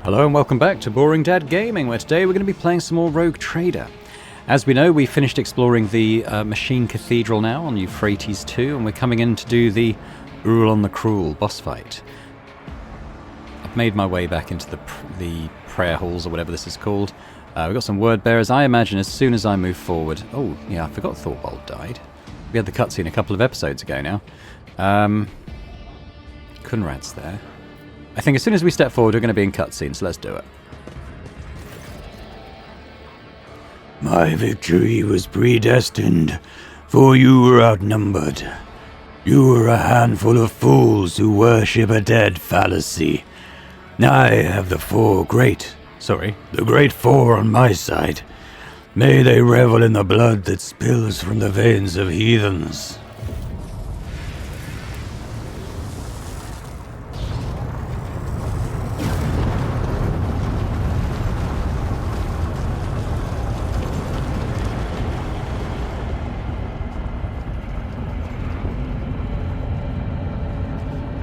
Hello and welcome back to Boring Dad Gaming, where today we're going to be playing some more Rogue Trader. As we know, we finished exploring the Machine Cathedral now on Euphrates 2, and we're coming in to do the Uralon the Cruel boss fight. I've made my way back into the prayer halls, or whatever this is called. We've got some word bearers. I imagine as soon as I move forward... Oh, yeah, I forgot Thorvald died. We had the cutscene a couple of episodes ago now. Kunrad's there. I think as soon as we step forward, we're going to be in cutscene, so let's do it. My victory was predestined, for you were outnumbered. You were a handful of fools who worship a dead fallacy. I have the Great Four on my side. May they revel in the blood that spills from the veins of heathens.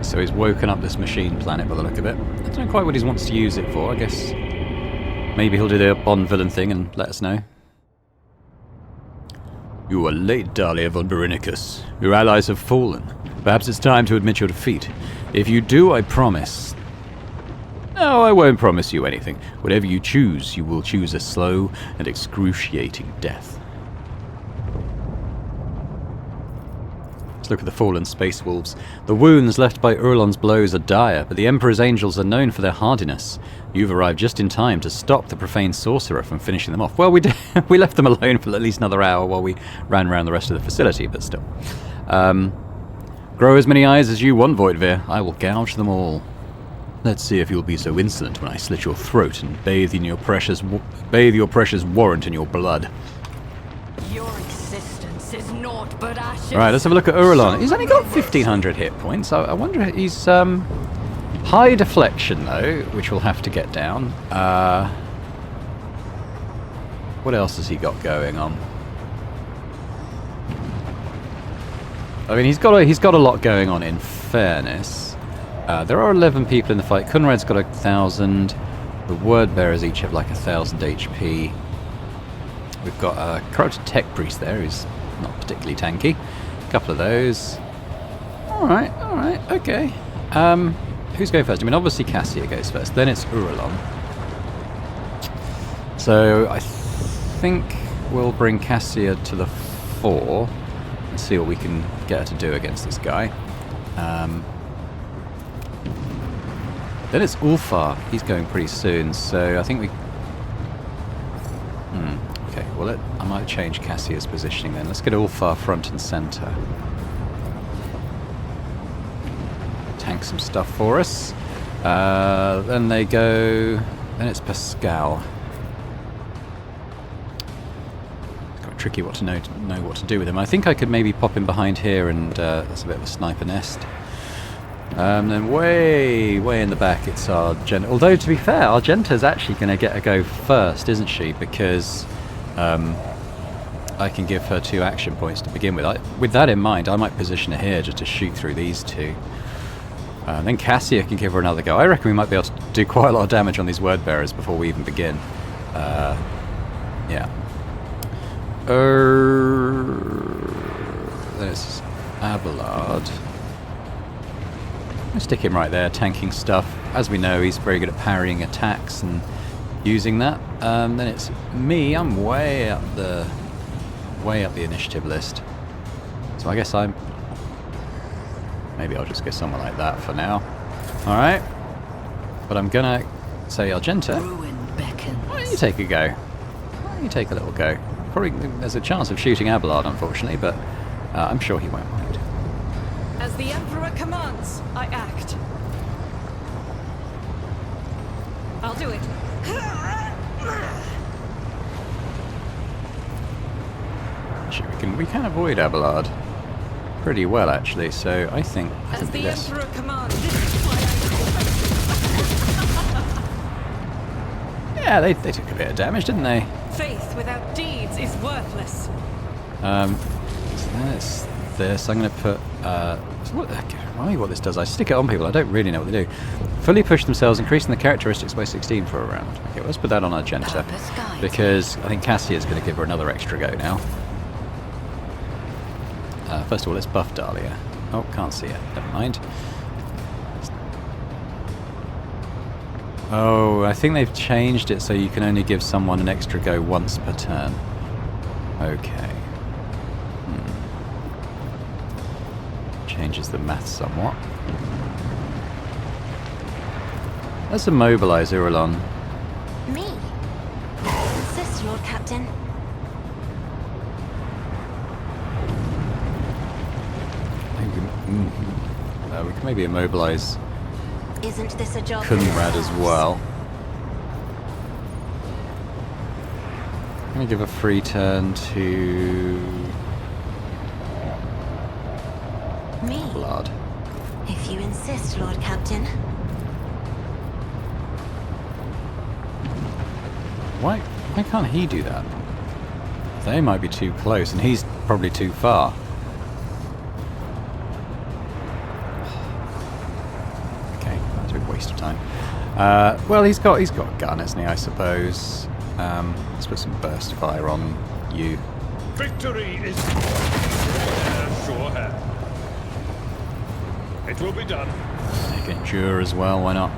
So he's woken up this machine planet by the look of it. I don't know quite what he wants to use it for. I guess maybe he'll do the Bond villain thing and let us know. You are late, Dahlia von Berinicus. Your allies have fallen. Perhaps it's time to admit your defeat. If you do, I promise... No, I won't promise you anything. Whatever you choose, you will choose a slow and excruciating death. Look at the fallen space wolves. The wounds left by Uralon's blows are dire, but the Emperor's angels are known for their hardiness. You've arrived just in time to stop the profane sorcerer from finishing them off. Well, we left them alone for at least another hour while we ran around the rest of the facility, but still. Grow as many eyes as you want, Voidveer. I will gouge them all. Let's see if you'll be so insolent when I slit your throat and bathe your precious warrant in your blood. Right, let's have a look at Uralon. He's only got 1,500 hit points. I wonder if he's high deflection though, which we'll have to get down. What else has he got going on? I mean, he's got a lot going on. In fairness, there are 11 people in the fight. Kunrad's got 1,000. The word bearers each have like 1,000 HP. We've got a corrupted tech priest there who's not particularly tanky. A couple of those. Alright, okay. Who's going first? I mean, obviously Cassia goes first, then it's Uralon. So I think we'll bring Cassia to the fore and see what we can get her to do against this guy. Then it's Ulfar. He's going pretty soon, so I think we... Okay, well, I might change Cassia's positioning then. Let's get Ulfar front and centre. Tank some stuff for us. Then they go... Then it's Pascal. It's quite tricky what to know what to do with him. I think I could maybe pop him behind here, and that's a bit of a sniper nest. Then way in the back it's Argenta. Although, to be fair, Argenta's actually going to get a go first, isn't she? Because... I can give her 2 action points to begin with. With that in mind, I might position her here just to shoot through these 2. Then Cassia can give her another go. I reckon we might be able to do quite a lot of damage on these word bearers before we even begin. Yeah. There's Abelard. I'll stick him right there, tanking stuff. As we know, he's very good at parrying attacks and using that. Then it's me. I'm way up the initiative list. So I guess maybe I'll just go somewhere like that for now. Alright. But I'm gonna say, Argenta, why don't you take a go? Why don't you take a little go? Probably there's a chance of shooting Abelard, unfortunately, but I'm sure he won't mind. As the Emperor commands, I act. I'll do it. We can avoid Abelard pretty well, actually. So I think the this. Emperor commands, this is why Yeah, they took a bit of damage, didn't they? faith without deeds is worthless. So that's this. I'm going to put... Remind me what this does. I stick it on people. I don't really know what they do. Fully push themselves, increasing the characteristics by 16 for a round. Okay, let's put that on Argenta. Because I think Cassia is going to give her another extra go now. First of all, let's buff Dahlia. Oh, can't see it. Never mind. Oh, I think they've changed it so you can only give someone an extra go once per turn. Okay. Changes the math somewhat. Let's immobilize Uralon. Me? Insist, Lord Captain. We can maybe immobilize Isn't this a job? Kunrad as well. I'm going to give a free turn to Me? Blood. If you insist, Lord Captain. Why can't he do that? They might be too close, and he's probably too far. Okay, that's a big waste of time. Well, he's got a gun, hasn't he? I suppose. Let's put some burst fire on you. Victory is sure hand. It will be done. Take endure as well. Why not?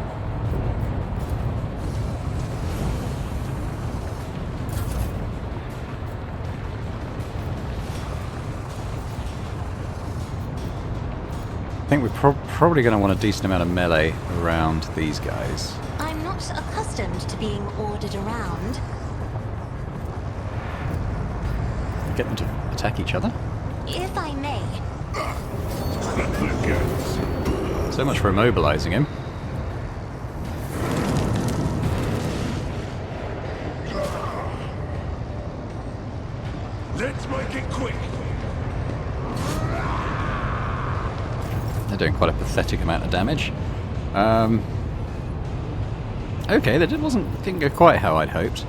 I think we're probably going to want a decent amount of melee around these guys. I'm not accustomed to being ordered around. Get them to attack each other. If I may. So much for immobilizing him. Let's make it quick. They're doing quite a pathetic amount of damage. Okay, that didn't go quite how I'd hoped.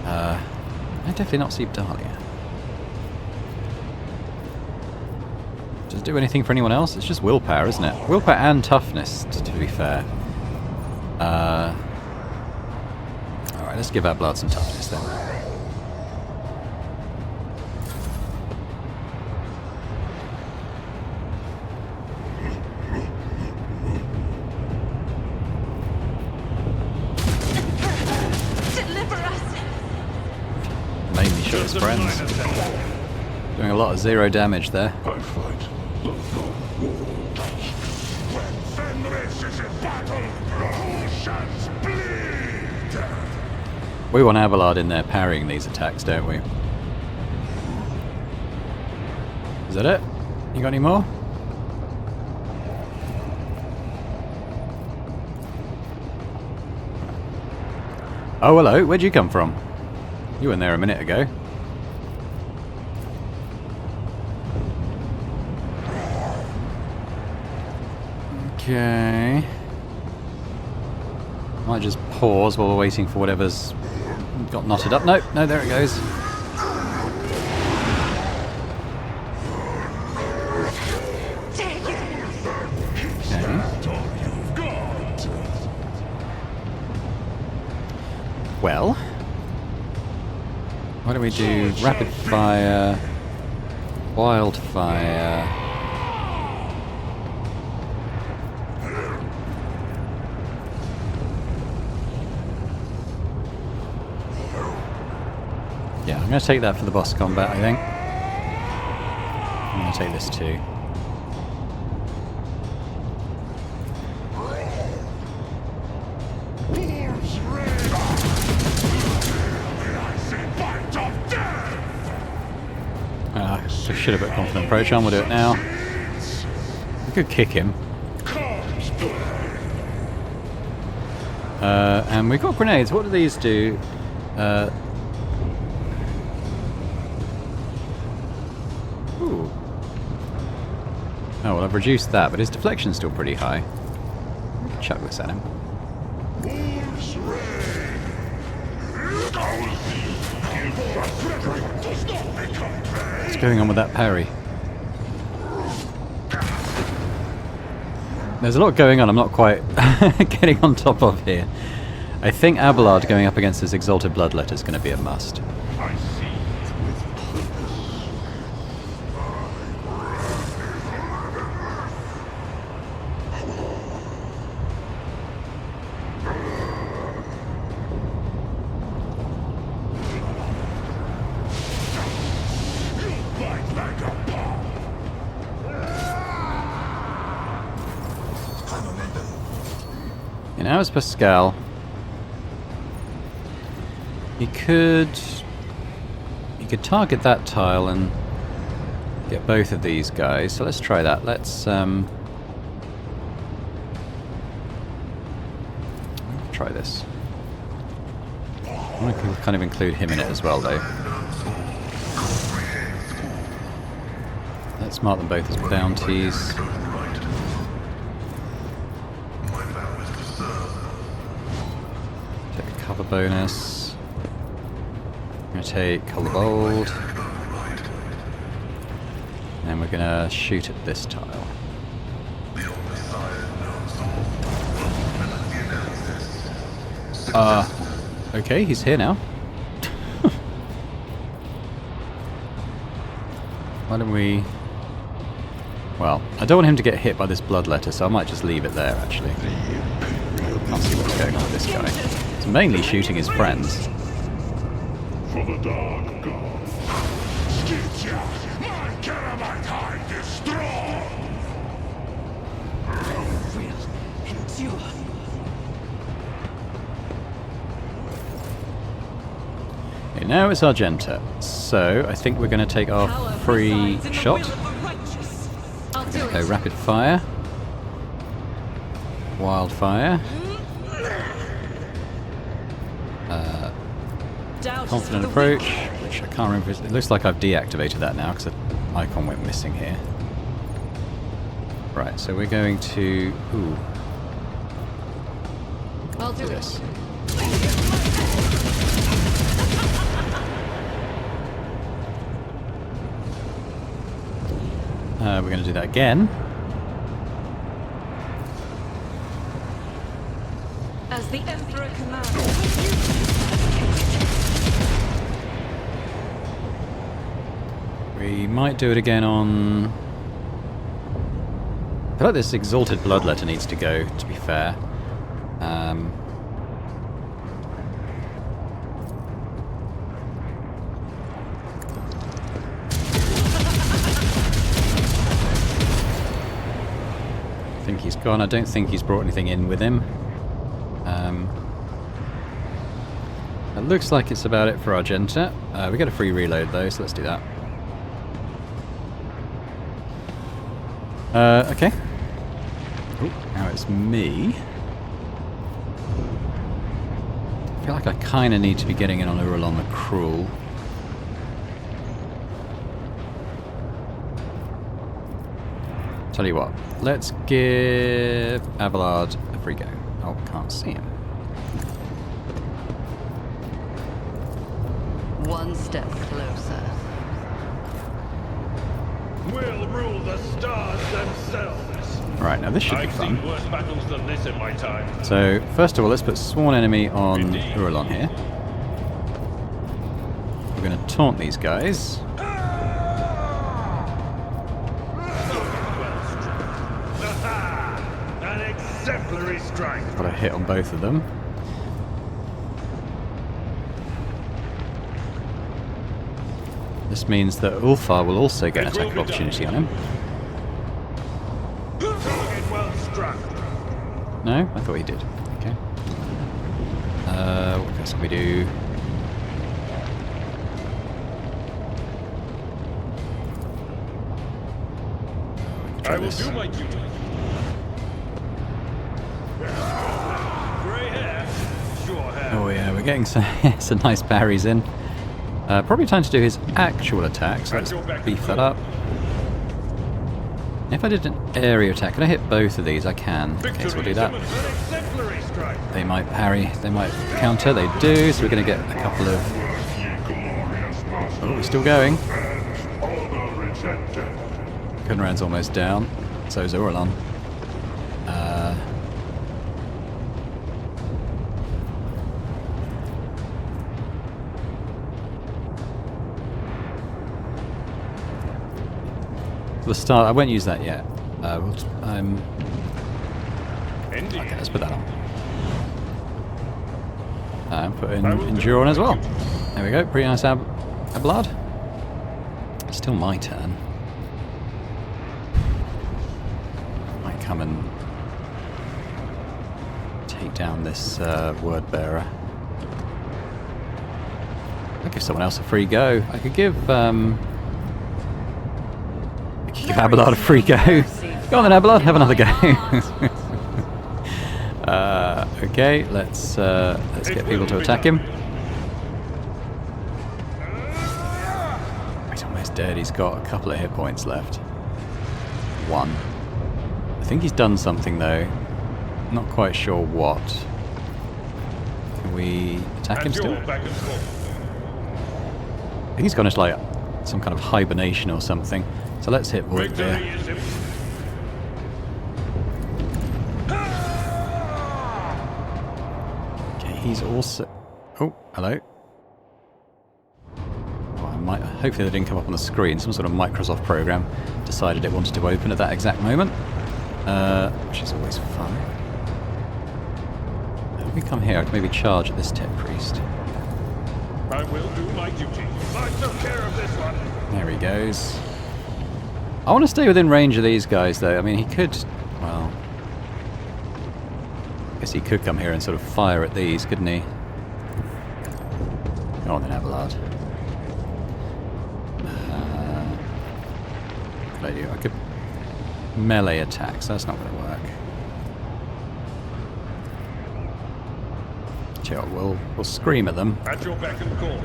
I definitely not see Dahlia. Does it do anything for anyone else? It's just willpower, isn't it? Willpower and toughness, to be fair. Alright, let's give our blood some toughness then. Deliver us! Mainly show his friends. Doing a lot of 0 damage there. I fight the war. When Fenris is in battle, oceans bleed. We want Abelard in there parrying these attacks, don't we? Is that it? You got any more? Oh, hello. Where'd you come from? You weren't there a minute ago. Okay. Might just pause while we're waiting for whatever's got knotted up. No, there it goes. Well, why don't we do rapid fire, wildfire, yeah, I'm going to take that for the boss combat, I think. I'm going to take this too. I should have put confident approach on. We'll do it now. We could kick him. And we've got grenades. What do these do? Ooh. Oh, well, I've reduced that, but his deflection's still pretty high. Chuck this at him. What's going on with that parry? There's a lot going on I'm not quite getting on top of here. I think Abelard going up against this Exalted Bloodletter is going to be a must. I see with purpose. You bite like a paw. You know, as Pascal, he could target that tile and get both of these guys. So let's try that. Let's try this. I want to kind of include him in it as well, though. Let's mark them both as bounties. Take a cover bonus. I'm going to take Colour Bold. And we're going to shoot at this tile. Okay, he's here now. Why don't we... Well, I don't want him to get hit by this Bloodletter, so I might just leave it there, actually. Can't see what's going on with this guy. He's mainly shooting his friends. For the dark god. Skitya, my Karamat hide is strong. Okay, now it's Argenta. So, I think we're going to take our free shot. Go rapid fire. Wildfire. Confident approach, which I can't remember. It looks like I've deactivated that now because the icon went missing here. Right, so we're going to... Ooh. I'll do this. We're going to do that again. As the Emperor commands. We might do it again on... I feel like this Exalted Bloodletter needs to go, to be fair. I think he's gone. I don't think he's brought anything in with him. It looks like it's about it for Argenta. We get a free reload though, so let's do that. Okay. Ooh, now it's me. I feel like I kind of need to be getting in on Uralon the Cruel. Tell you what, let's give Abelard a free go. Oh, can't see him. One step closer. We'll rule the stars themselves. Right, now this should be I've fun. seen worse battles than this in my time. So, first of all, let's put Sworn Enemy on Uralon here. We're going to taunt these guys. An exemplary strike. Got a hit on both of them. This means that Ulfar will also get an attack of opportunity on him. Target well struck. No? I thought he did. Okay. What else can we do? I will do my duty. Grey hair, sure hair. Oh yeah, we're getting some nice parries in. Probably time to do his actual attack, so let's beef that up. If I did an area attack, can I hit both of these? I can. Okay, so we'll do that. An exemplary strike. They might parry, they might counter, they do, so we're going to get a couple of... Oh, we're still going. Kunrad's almost down, so is Uralon. The start. I won't use that yet. Indeed. Okay, let's put that on. And put in Endure on as well. There we go. Pretty nice Abelard. Still my turn. Might come and take down this word bearer. I'll give someone else a free go. I could give Abelard a free go. Go on then, Abelard, have another go. Okay, let's get people to attack him. He's almost dead. He's got a couple of hit points left. One. I think he's done something though. Not quite sure what. Can we attack him still? I think he's gone into like some kind of hibernation or something. So let's hit Void there. Okay, he's also... Oh, hello. Well, hopefully that didn't come up on the screen. Some sort of Microsoft program decided it wanted to open at that exact moment. Which is always fun. If we come here, I can maybe charge at this tech priest. I will do my duty. I took care of this one. There he goes. I want to stay within range of these guys, though. I mean, he could... Well... I guess he could come here and sort of fire at these, couldn't he? Go on then, Abelard. What could I do? I could melee attack, so that's not going to work. Chill, we'll scream at them. At your beck and call.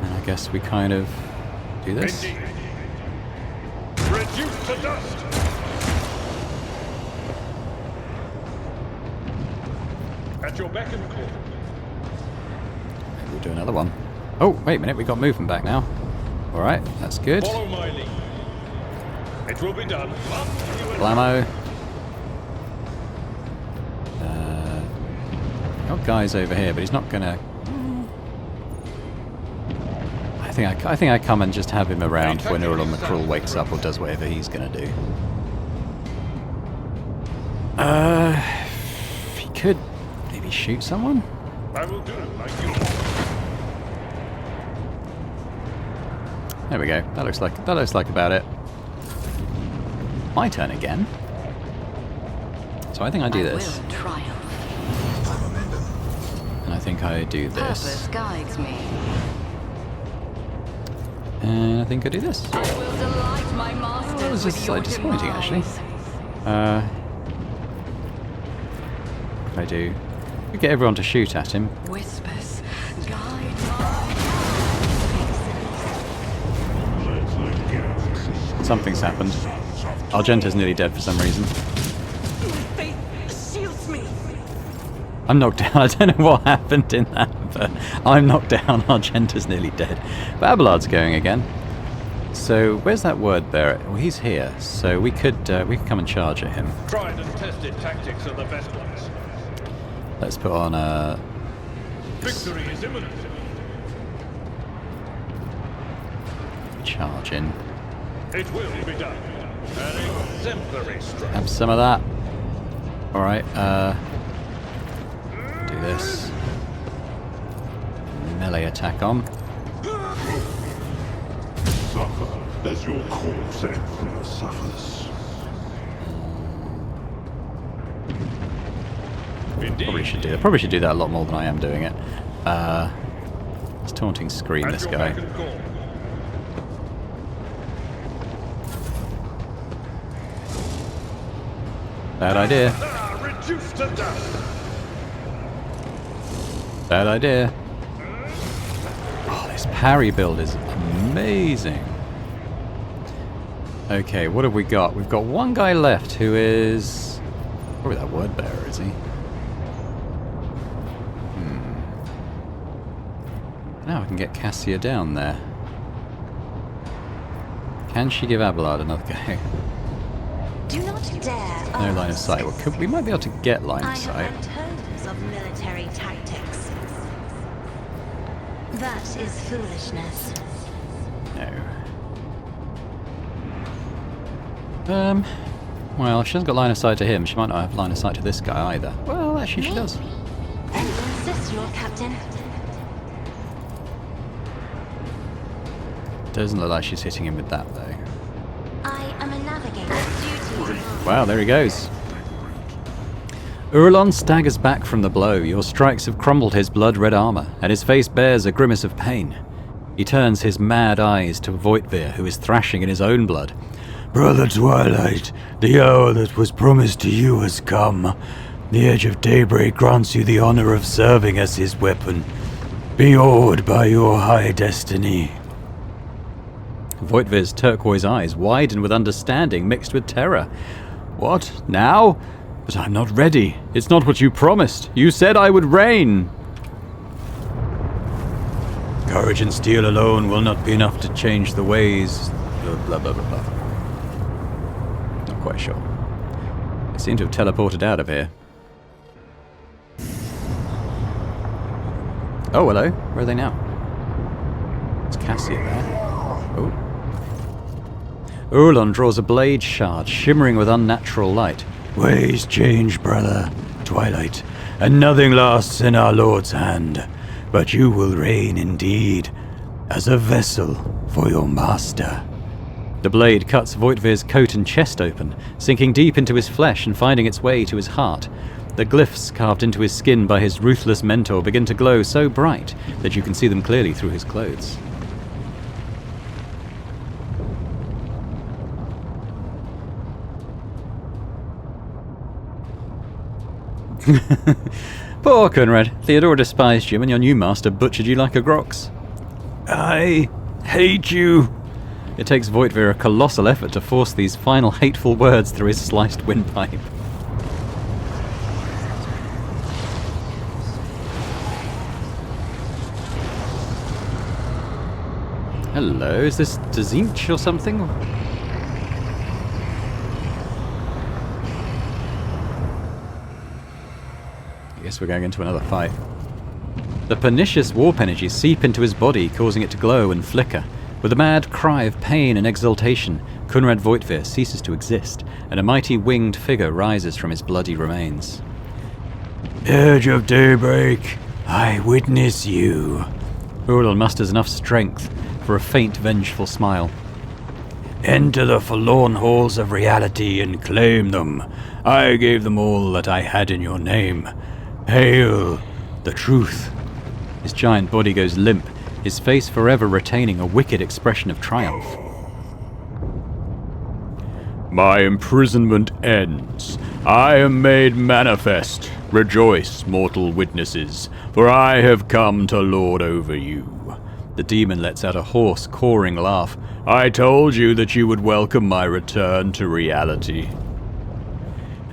And I guess we kind of do this. Indeed. Reduce to dust. At your beck and call. Maybe we'll do another one. Oh, wait a minute, we got movement back now. Alright, that's good. Follow my lead. It will be done. Blammo. Got guys over here, but he's not gonna... I think I come and just have him around when Uralon the Cruel wakes up or does whatever he's gonna do. He could maybe shoot someone? I will do like you. There we go. That looks like about it. My turn again. So I think I do this. I will triumph. And I think I do this. Purpose guides me. And I think I do this. I will delight my masters That was just with your slightly disappointing, actually. demise. What can I do? We get everyone to shoot at him. Whispers guide Something's happened. Argenta's nearly dead for some reason. Faith shields me. I'm knocked down. I don't know what happened in that, but I'm knocked down. Argenta's nearly dead. But Abelard's going again. So where's that word bearer? Well, he's here. So we could come and charge at him. Tried and tested tactics are the best ones. Let's put on a Victory is imminent. charge in. It will be done. An exemplary strike. Have some of that. All right. Do this. Melee attack on. Suffer as your corpse emperor suffers. Probably should do that. Probably should do that a lot more than I am doing it. Let's taunting scream this guy. Bad idea. Reduce to dust. Bad idea. Oh, this parry build is amazing. Okay, what have we got? We've got one guy left who is... Probably that word bearer, is he? Now I can get Cassia down there. Can she give Abelard another go? Do not dare. No line of sight. Well, we might be able to get line I of have sight. learned tomes of military tactics. That is foolishness. No. Well, if she hasn't got line of sight to him, she might not have line of sight to this guy either. Well, actually she does. And you insist, Lord Captain. Doesn't look like she's hitting him with that, though. I am a navigator. Duty. Wow, there he goes. Uralon staggers back from the blow. Your strikes have crumbled his blood-red armor, and his face bears a grimace of pain. He turns his mad eyes to Voitvir, who is thrashing in his own blood. Brother Twilight, the hour that was promised to you has come. The Edge of Daybreak grants you the honor of serving as his weapon. Be awed by your high destiny. Voitvir's turquoise eyes widen with understanding mixed with terror. What? Now? But I'm not ready. It's not what you promised. You said I would reign. Courage and steel alone will not be enough to change the ways. Blah, blah, blah, blah. Not quite sure. They seem to have teleported out of here. Oh, hello. Where are they now? It's Cassia there. Oh. Uralon draws a blade shard, shimmering with unnatural light. Ways change, brother Twilight, and nothing lasts in our Lord's hand. But you will reign indeed, as a vessel for your master. The blade cuts Voitvir's coat and chest open, sinking deep into his flesh and finding its way to his heart. The glyphs carved into his skin by his ruthless mentor begin to glow so bright that you can see them clearly through his clothes. Poor Conrad. Theodora despised you and your new master butchered you like a grox. I hate you. It takes Voitvir a colossal effort to force these final hateful words through his sliced windpipe. Hello, is this Dzinch or something? I guess we're going into another fight. The pernicious warp energies seep into his body, causing it to glow and flicker. With a mad cry of pain and exultation, Conrad Voitvir ceases to exist, and a mighty winged figure rises from his bloody remains. Edge of Daybreak, I witness you. Uralon musters enough strength for a faint, vengeful smile. Enter the forlorn halls of reality and claim them. I gave them all that I had in your name. Hail the truth. His giant body goes limp, his face forever retaining a wicked expression of triumph. My imprisonment ends. I am made manifest. Rejoice, mortal witnesses, for I have come to lord over you. The demon lets out a hoarse, cawing laugh. I told you that you would welcome my return to reality.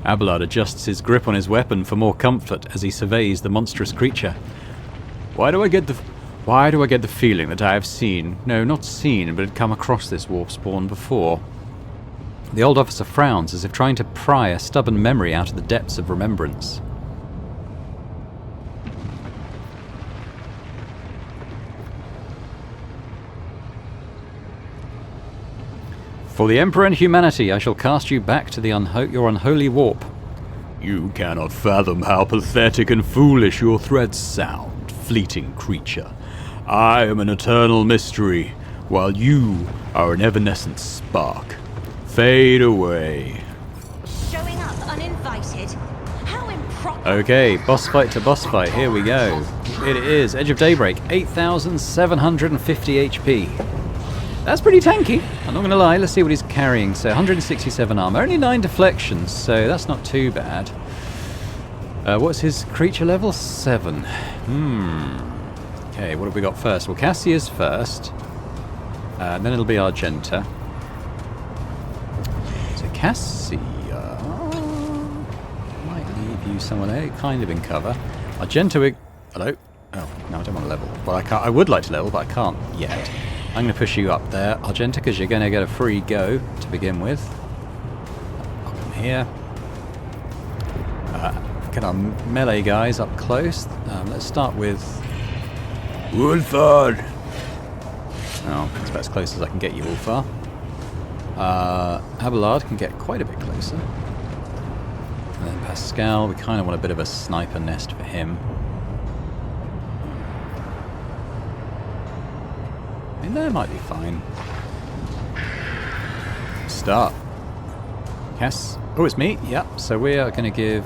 Abelard adjusts his grip on his weapon for more comfort as he surveys the monstrous creature. Why do I get the feeling that I have seen, no, not seen, but had come across this warp spawn before? The old officer frowns as if trying to pry a stubborn memory out of the depths of remembrance. For the Emperor and humanity, I shall cast you back to the your unholy warp. You cannot fathom how pathetic and foolish your threats sound, fleeting creature. I am an eternal mystery, while you are an evanescent spark. Fade away. Showing up uninvited? How improper. Okay, boss fight to boss fight, here we go. It is Edge of Daybreak, 8,750 HP. That's pretty tanky, I'm not going to lie. Let's see what he's carrying. So 167 armor, only 9 deflections, so that's not too bad. What's his creature level? 7. Okay, what have we got first? Well, Cassia's first. Then it'll be Argenta. So Cassia might leave you somewhere there, kind of in cover. Argenta, hello? Oh, no, I don't want to level. Well, I can't. I would like to level, but I can't yet. I'm going to push you up there, Argenta, because you're going to get a free go to begin with. I'll come here. Get our melee guys up close. Let's start with Wolford. Oh, that's about as close as I can get you all far. Abelard can get quite a bit closer. And then Pascal, we kind of want a bit of a sniper nest for him. I mean, that might be fine. Start. Yes. Oh, it's me? Yep. So we are going to give...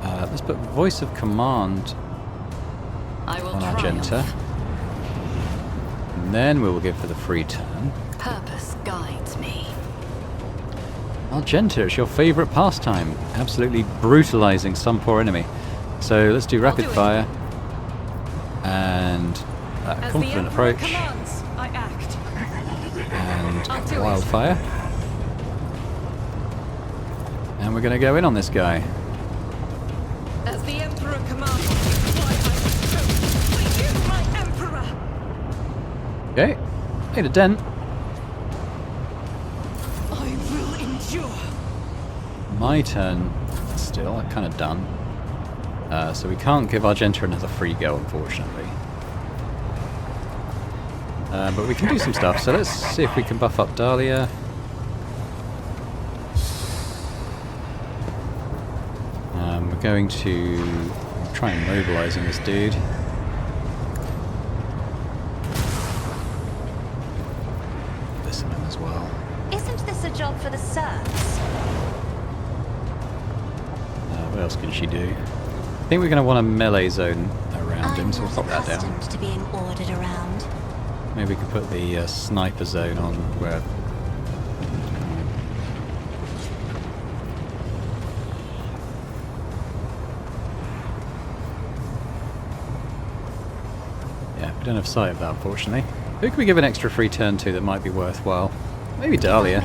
let's put voice of command I will on triumph. Argenta. And then we will give for the free turn. Purpose guides me. Argenta, it's your favourite pastime. Absolutely brutalising some poor enemy. So let's do rapid do it. fire. And As confident the Emperor approach. commands, I act. And I'll do it. wildfire. And we're going to go in on this guy. As the Emperor commands, why I was chosen. For you, my Emperor! Okay, made a dent. I will endure. My turn still, I'm kind of done. So we can't give Argenta another free go, unfortunately. But we can do some stuff, so let's see if we can buff up Dahlia. We're going to try and mobilising this dude. This one as well. Isn't this a job for the serfs? What else can she do? I think we're going to want a melee zone around him, I'm so we'll not pop that down. accustomed to being ordered around. Maybe we could put the sniper zone on where... Yeah, we don't have sight of that, unfortunately. Who can we give an extra free turn to that might be worthwhile? Maybe Dahlia.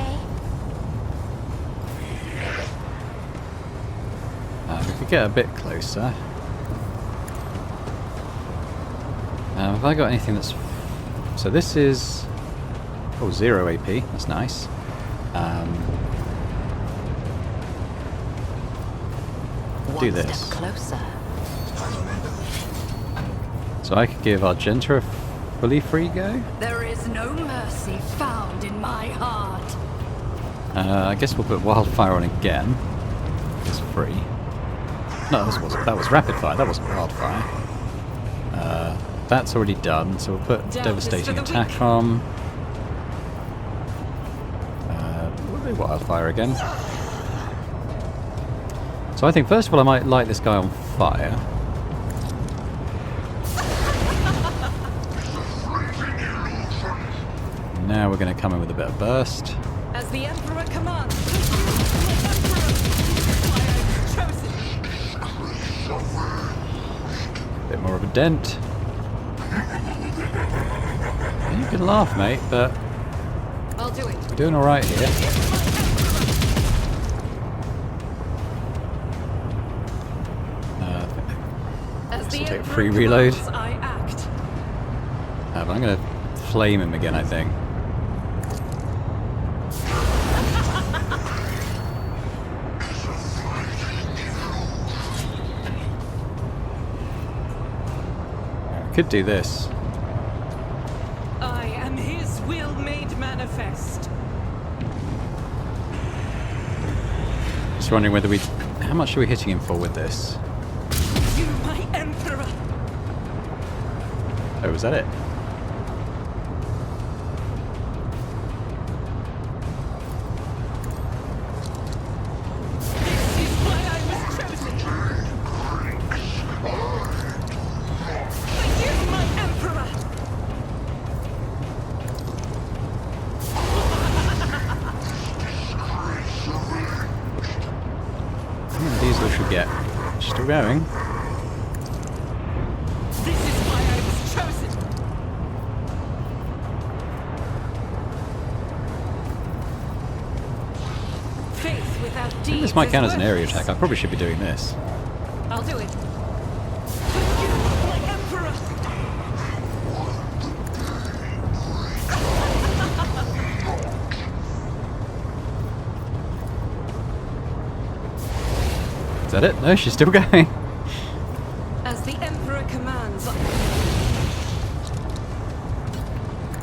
We could get a bit closer. Have I got anything that's... So this is... Oh, 0 AP. That's nice. I'll do One this. step closer. So I could give Argenta a fully free go. There is no mercy found in my heart. I guess we'll put Wildfire on again. It's free. No, that was Rapid Fire. That wasn't Wildfire. That's already done, so we'll put Doubt is Devastating for the Attack weak. on. We'll do Wildfire again. So I think first of all I might light this guy on fire. Now we're going to come in with a bit of burst. As the Emperor commands, for you, my Emperor! Why I was chosen. Bit more of a dent. You can laugh, mate, but I'll do it. we're doing alright here. As the will take a Emperor free reload. commands, I act. But I'm going to flame him again, I think. Could do this. I am his will made manifest. Just wondering whether we... How much are we hitting him for with this? You, my Emperor! Oh, was that it? This is why I was chosen! For you, my Emperor! How many of these we should get? Still going. This is why I was chosen! Faith without I think deeds this might is count as an area worthless. attack. I probably should be doing this. I'll do it. For you, my Emperor! Is that it? No, she's still going. As the Emperor commands,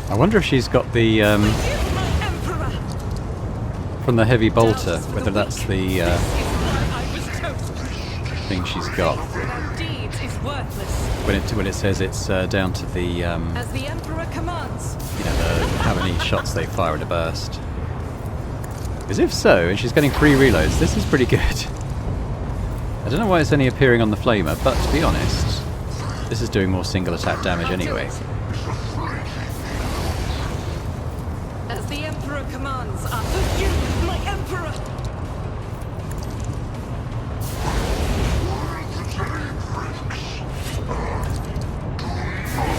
I wonder if she's got the You, my emperor! from the heavy bolter, whether that's the This is why I was chosen. thing she's got. Without deeds is worthless. When it says it's down to the As the emperor commands. how many shots they fire in a burst. Because if so, and she's getting 3 reloads, this is pretty good. I don't know why it's only appearing on the flamer, but to be honest, this is doing more single attack damage anyway. As the emperor commands, you, my emperor! This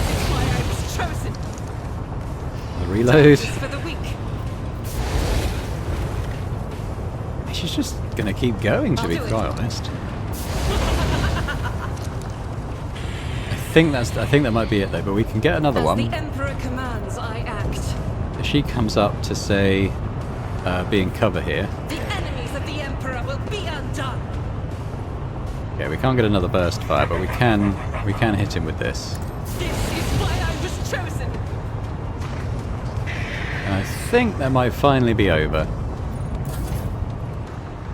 is why I was chosen. The reload. Justice for the weak. She's just gonna keep going, to I'll be do it. quite honest. I think that might be it though, but we can get another As one. the emperor commands, I act. If she comes up to say, be in cover here. The enemies of the emperor will be undone. Okay, we can't get another burst fire, but we can hit him with this. This is why I was chosen. And I think that might finally be over.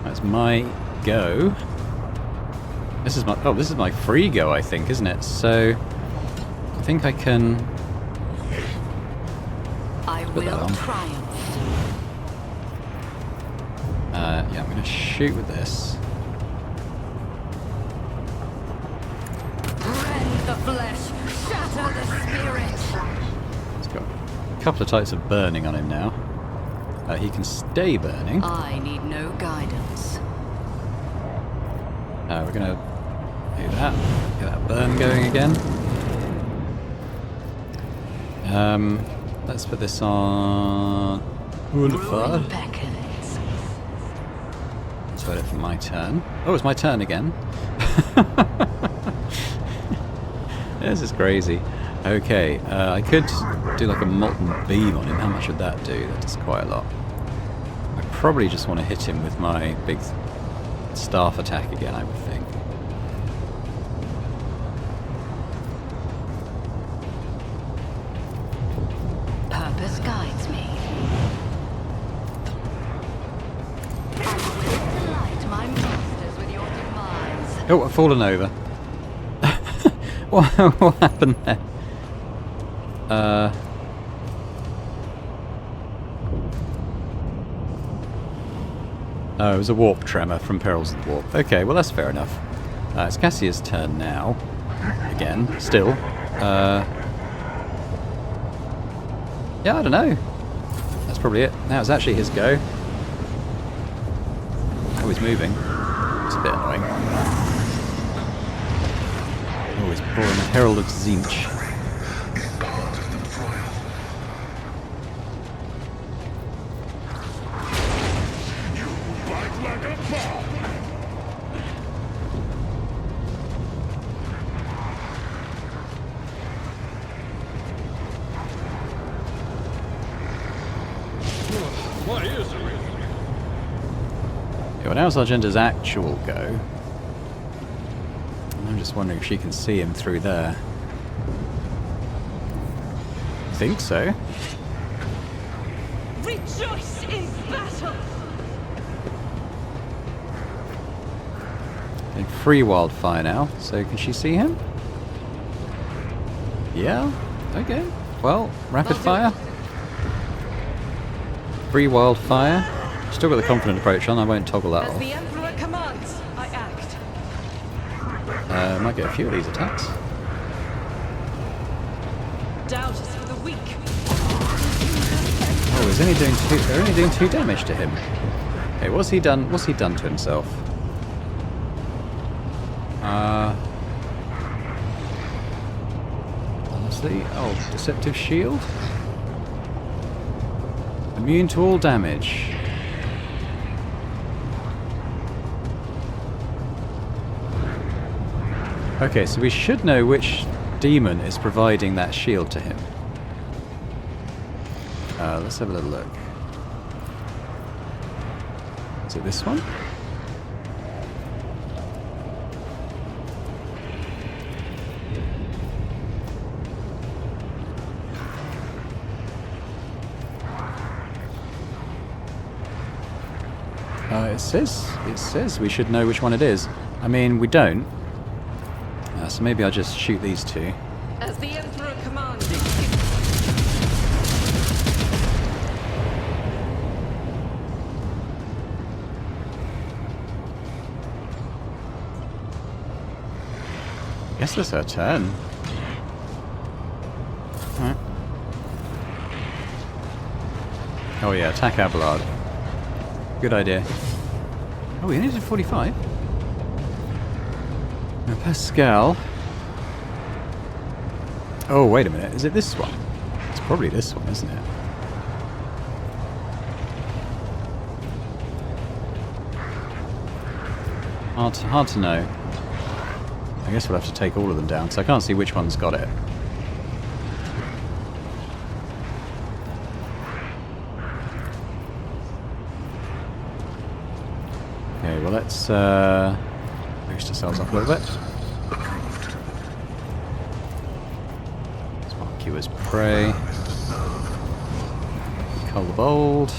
That's my go. This is my free go, I think, isn't it? So I think I can I put that will on. triumph. Yeah, I'm gonna shoot with this. Rend the flesh, shatter the spirit. He's got a couple of types of burning on him now. He can stay burning. I need no guidance. We're gonna do that. Get that burn going again. Let's put this on Wonderful. Ruin beckons. Let's wait it for my turn. Oh, it's my turn again. This is crazy. Okay, I could do like a molten beam on him. How much would that do? That does quite a lot. I probably just want to hit him with my big staff attack again, I would think. Purpose guides me. I will delight my masters with your demise. Oh, I've fallen over. what happened there? Oh, it was a warp tremor from Perils of the Warp. Okay, well that's fair enough. It's Cassia's turn now. Again, still. Yeah, I don't know. That's probably it. Now it's actually his go. Oh, he's moving. It's a bit annoying. Oh, he's pulling the Herald of Zinch. Bite like a bomb. What is it? Yeah, well, now's Argenta's actual go. I'm just wondering if she can see him through there. I think so. Rejoice in battle. In free wildfire now, so can she see him? Yeah? Okay. Well, rapid fire. Free wildfire. Still got the confident approach on, I won't toggle that As off. the emperor commands, I act. Might get a few of these attacks. Doubt is for the weak. Oh, he's only doing two. They're only doing 2 damage to him. Okay, what's he done? What's he done to himself? Honestly, oh, deceptive shield. Immune to all damage. Okay, so we should know which demon is providing that shield to him. Let's have a little look. Is it this one? It says we should know which one it is. I mean, we don't. So maybe I'll just shoot these two. As the Emperor commanded. Guess that's our turn. Alright. Oh yeah, attack Abelard. Good idea. Oh, we only did 45. Now Pascal. Oh, wait a minute. Is it this one? It's probably this one, isn't it? Hard to know. I guess we'll have to take all of them down, because I can't see which one's got it. Okay, well let's boost ourselves up a little bit. Let's mark you as prey. Cull the Bold.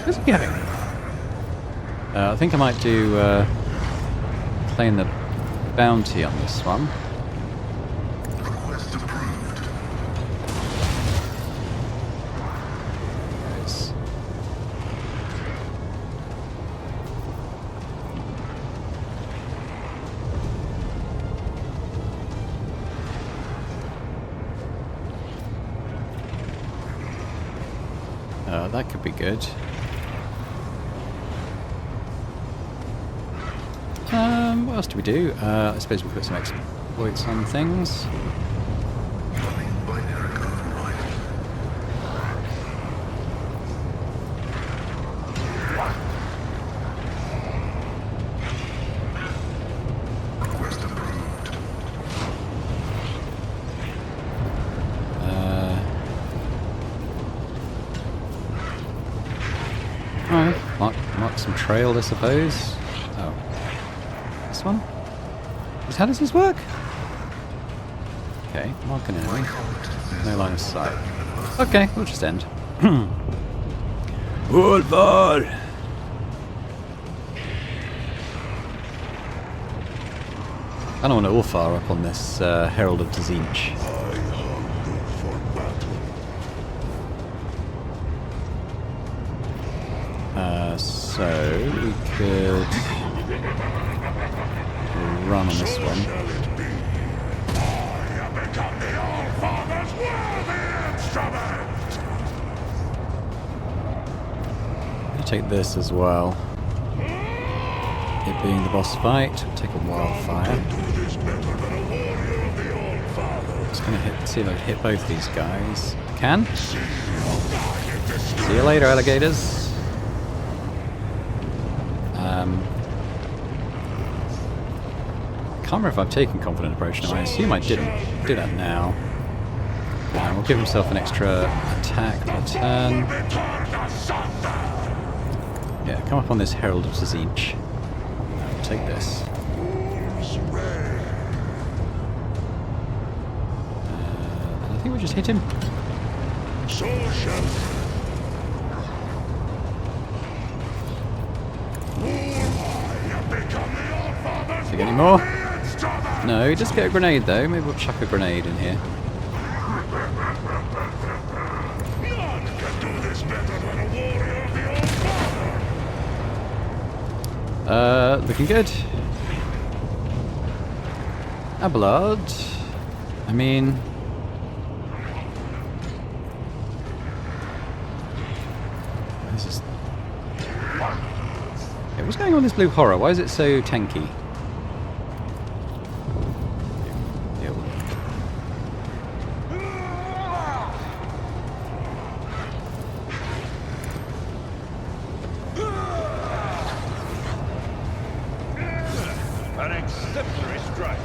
Where's it going? I think I might do claim the bounty on this one. Nice. That could be good. What else do we do? I suppose we put some exploits on things. Mark some trail, I suppose. Oh. This one? How does this work? Okay, mark an enemy. No line of sight. Okay, we'll just end. Ulvar! I don't want Ulfar up on this Herald of Tzeentch. So we could run on this one. I'll take this as well. It being the boss fight, we'll take a wildfire. Just gonna see if I can hit both these guys. Can? See you later, alligators. I can't remember if I've taken Confident Approach now. I assume I didn't. Do that now. We'll give himself an extra attack per turn. Yeah, come up on this Herald of Tzeentch. We'll take this. And I think we just hit him. Think any more? No, just get a grenade though. Maybe we'll chuck a grenade in here. Looking good. Abelard. I mean... This is... Yeah, what's going on with this blue horror? Why is it so tanky? An exemplary strike.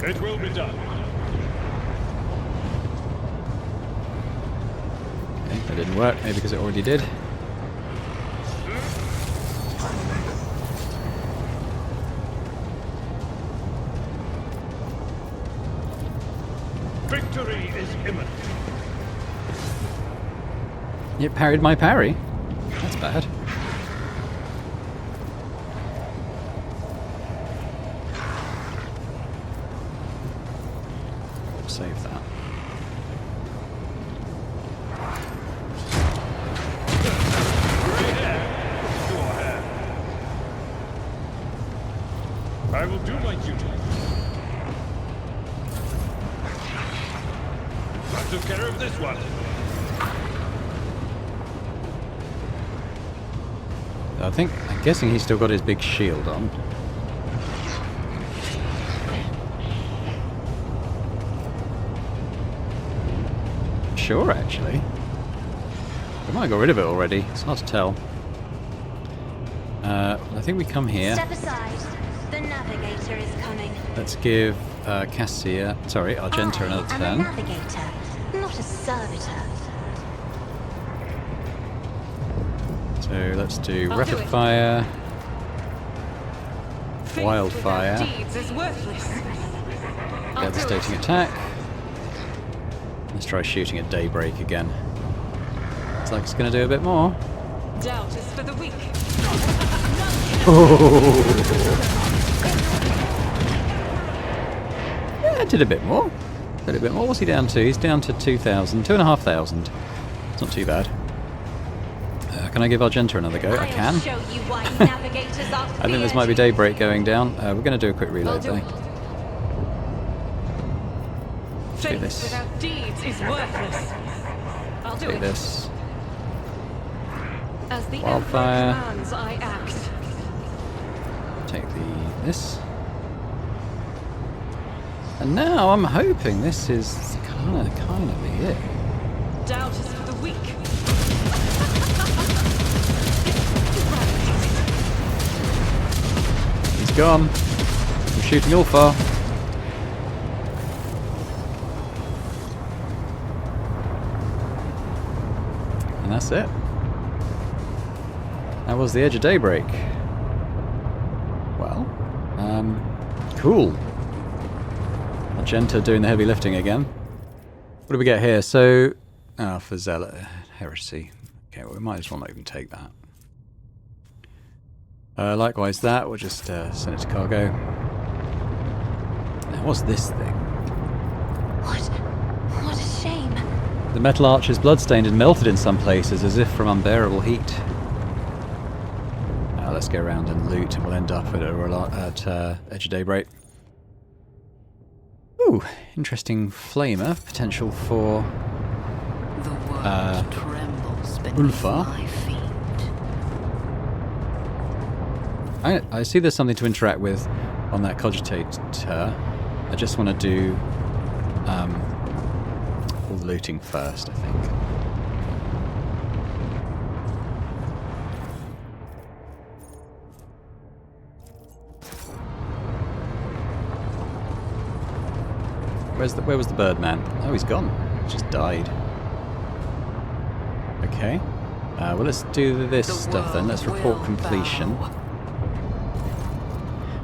It will be done. Okay, that didn't work. Maybe because it already did. Victory is imminent. It parried my parry. That's bad. Save that. I will do my duty. I took care of this one. I'm guessing he's still got his big shield on. Sure, actually. I might have got rid of it already. It's hard to tell. I think we come here. Step aside. The navigator is coming. Let's give Cassia, sorry, Argenta another I am turn. a navigator, not a servitor. So let's do I'll rapid do it. fire, Faith wildfire, without deeds is worthless. I'll do devastating it. attack. Let's try shooting at daybreak again. Looks like it's going to do a bit more. Doubt is for the weak. Yeah, did a bit more. Did a bit more. What's he down to? He's down to 2,000, 2,500. It's not too bad. Can I give Argenta another go? I can. I'll show you why navigators are I think this might be daybreak going down. We're going to do a quick I'll reload do though. it. Faith this. without deeds is worthless. I'll do Do it. this. As the Wildfire. Emperor commands, I act. Take this. And now I'm hoping this is kind of be it. Doubt is for the weak. He's gone. I'm shooting Ulfar. And that's it. That was the edge of daybreak. Well, cool. Argenta doing the heavy lifting again. What do we get here? So, for Zealot Heresy. Okay, well, we might as well not even take that. Likewise that, we'll just send it to cargo. Now, what's this thing? What a shame. The metal arch is bloodstained and melted in some places, as if from unbearable heat. Let's go around and loot, and we'll end up at Edge of Daybreak. Ooh, interesting flamer. Potential for The world trembles beneath Ulfar. my feet. I see there's something to interact with on that cogitator. I just want to do all the looting first, I think. Where was the Birdman? Oh, he's gone. Just died. Okay. Well, let's do this stuff then. Let's report completion.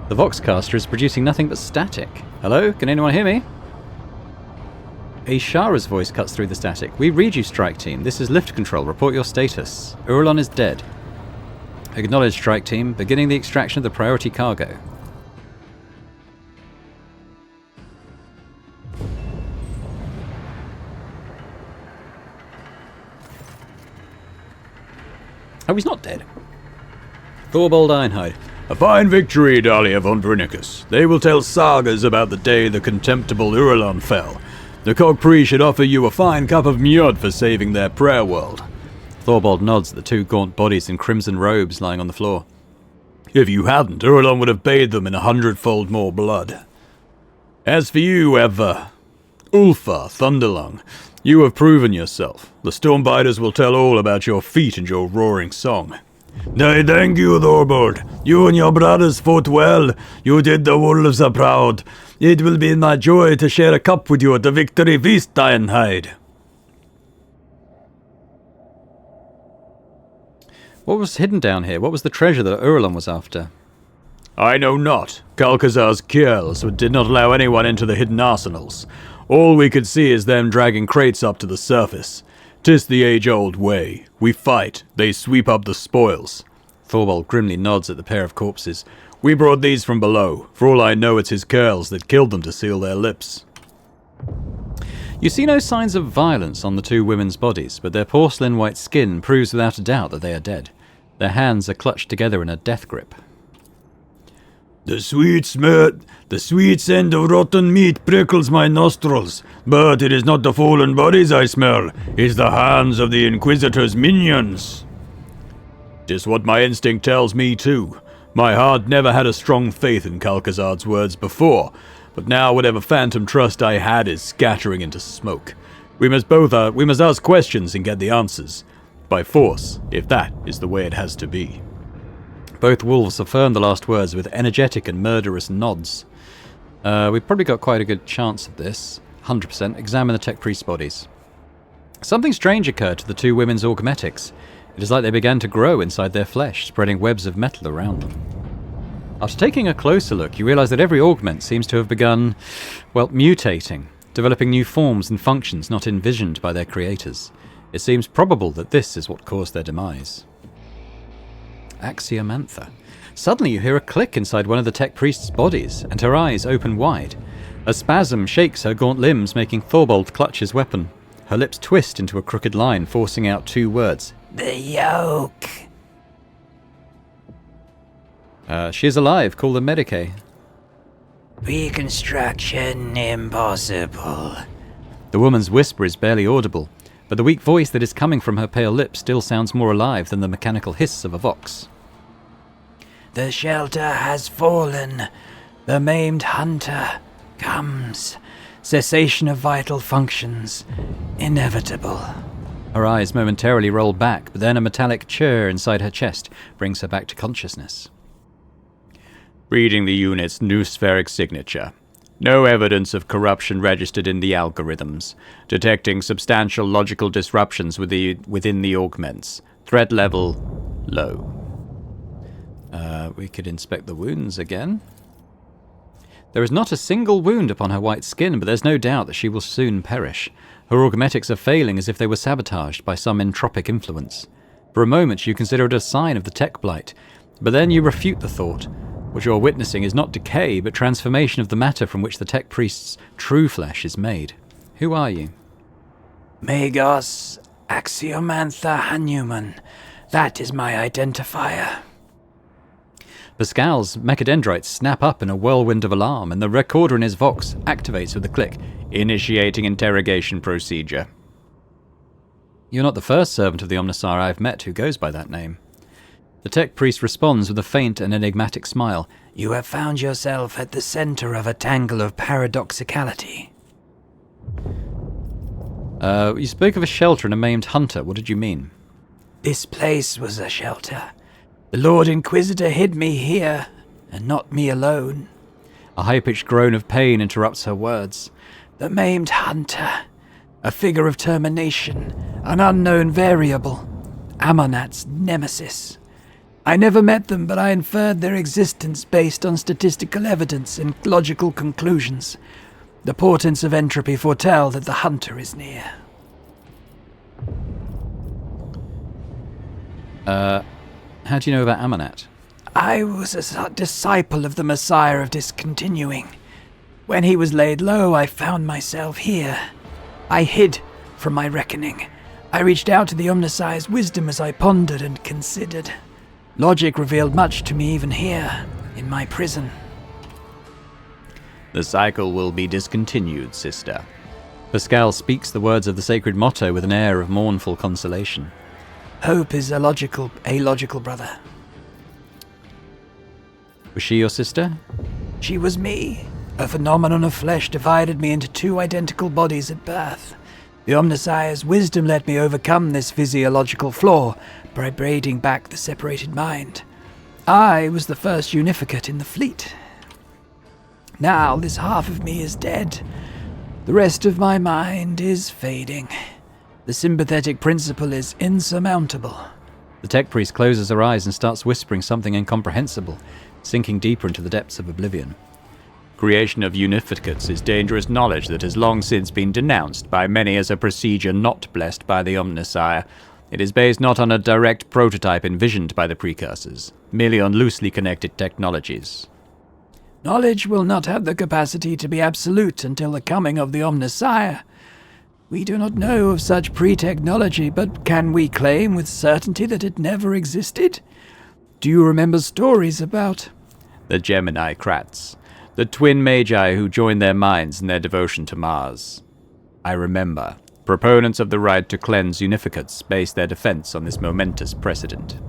The Voxcaster is producing nothing but static. Hello? Can anyone hear me? Ashara's voice cuts through the static. We read you, Strike Team. This is Lift Control. Report your status. Uralon is dead. Acknowledge, Strike Team. Beginning the extraction of the priority cargo. Oh, he's not dead. Thorbold Ironhide. A fine victory, Dahlia von Brinicus. They will tell sagas about the day the contemptible Uralon fell. The Cogpri should offer you a fine cup of mjod for saving their prayer world. Thorbold nods at the two gaunt bodies in crimson robes lying on the floor. If you hadn't, Uralon would have bathed them in 100-fold more blood. As for you, Eva, Ulfar Thunderlung, you have proven yourself. The Stormbiters will tell all about your feat and your roaring song. I thank you, Thorbold. You and your brothers fought well. You did the wolves a proud. It will be my joy to share a cup with you at the victory feast, Ironhide. What was hidden down here? What was the treasure that Uralon was after? I know not. Kalkazar's Kiels did not allow anyone into the hidden arsenals. All we could see is them dragging crates up to the surface. 'Tis the age-old way. We fight, they sweep up the spoils. Thorvald grimly nods at the pair of corpses. We brought these from below. For all I know, it's his curls that killed them to seal their lips. You see no signs of violence on the two women's bodies, but their porcelain white skin proves without a doubt that they are dead. Their hands are clutched together in a death grip. The sweet scent of rotten meat prickles my nostrils, but it is not the fallen bodies I smell, it's the hands of the Inquisitor's minions. 'Tis what my instinct tells me too. My heart never had a strong faith in Calcazard's words before, but now whatever phantom trust I had is scattering into smoke. We must ask questions and get the answers. By force, if that is the way it has to be. Both wolves affirm the last words with energetic and murderous nods. We've probably got quite a good chance of this. 100%. Examine the tech priest bodies. Something strange occurred to the two women's augmetics. It is like they began to grow inside their flesh, spreading webs of metal around them. After taking a closer look, you realize that every augment seems to have begun, well, mutating, developing new forms and functions not envisioned by their creators. It seems probable that this is what caused their demise. Axiomantha. Suddenly you hear a click inside one of the tech priest's bodies, and her eyes open wide. A spasm shakes her gaunt limbs, making Thorvald clutch his weapon. Her lips twist into a crooked line, forcing out two words. The yoke. She is alive. Call the Medicae. Reconstruction impossible. The woman's whisper is barely audible, but the weak voice that is coming from her pale lips still sounds more alive than the mechanical hiss of a vox. The shelter has fallen. The maimed hunter comes. Cessation of vital functions. Inevitable. Her eyes momentarily roll back, but then a metallic churr inside her chest brings her back to consciousness. Reading the unit's noospheric signature. No evidence of corruption registered in the algorithms. Detecting substantial logical disruptions within the augments. Threat level low. We could inspect the wounds again. There is not a single wound upon her white skin, but there's no doubt that she will soon perish. Her augmetics are failing as if they were sabotaged by some entropic influence. For a moment you consider it a sign of the tech blight, but then you refute the thought. What you're witnessing is not decay, but transformation of the matter from which the tech priest's true flesh is made. Who are you? Magos Axiomantha Hanuman. That is my identifier. Pascal's mechadendrites snap up in a whirlwind of alarm, and the recorder in his vox activates with a click. Initiating interrogation procedure. You're not the first servant of the Omnissiah I've met who goes by that name. The tech priest responds with a faint and enigmatic smile. You have found yourself at the center of a tangle of paradoxicality. You spoke of a shelter and a maimed hunter. What did you mean? This place was a shelter. The Lord Inquisitor hid me here, and not me alone. A high-pitched groan of pain interrupts her words. The maimed hunter, a figure of termination, an unknown variable, Amonat's nemesis. I never met them, but I inferred their existence based on statistical evidence and logical conclusions. The portents of entropy foretell that the hunter is near. How do you know about Amonat? I was a disciple of the Messiah of Discontinuing. When he was laid low, I found myself here. I hid from my reckoning. I reached out to the Omnissiah's wisdom as I pondered and considered. Logic revealed much to me even here, in my prison. The cycle will be discontinued, sister. Pascal speaks the words of the sacred motto with an air of mournful consolation. Hope is illogical, brother. Was she your sister? She was me. A phenomenon of flesh divided me into two identical bodies at birth. The Omnissiah's wisdom let me overcome this physiological flaw by braiding back the separated mind. I was the first unificate in the fleet. Now this half of me is dead. The rest of my mind is fading. The sympathetic principle is insurmountable. The tech priest closes her eyes and starts whispering something incomprehensible, sinking deeper into the depths of oblivion. Creation of unificates is dangerous knowledge that has long since been denounced by many as a procedure not blessed by the Omnissiah. It is based not on a direct prototype envisioned by the precursors, merely on loosely connected technologies. Knowledge will not have the capacity to be absolute until the coming of the Omnissiah. We do not know of such pre-technology, but can we claim with certainty that it never existed? Do you remember stories about The Gemini Krats, the twin magi who joined their minds in their devotion to Mars? I remember. Proponents of the right to cleanse unificates base their defense on this momentous precedent.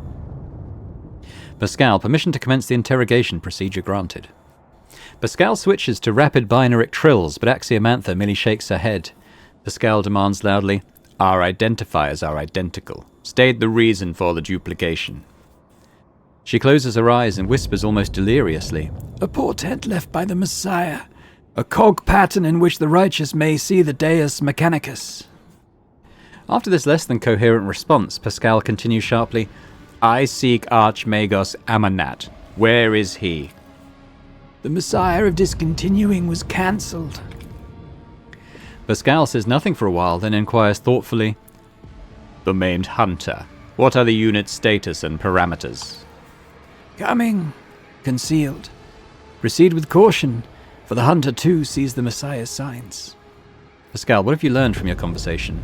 Pascal, permission to commence the interrogation procedure granted. Pascal switches to rapid binaric trills, but Axiomantha merely shakes her head. Pascal demands loudly, Our identifiers are identical. State the reason for the duplication. She closes her eyes and whispers almost deliriously, a portent left by the Messiah, a cog pattern in which the righteous may see the Deus Mechanicus. After this less than coherent response, Pascal continues sharply, I seek Archmagos Amanat. Where is he? The Messiah of Discontinuing was cancelled. Pascal says nothing for a while, then inquires thoughtfully, The maimed hunter. What are the unit's status and parameters? Coming. Concealed. Proceed with caution, for the hunter too sees the Messiah's signs. Pascal, what have you learned from your conversation?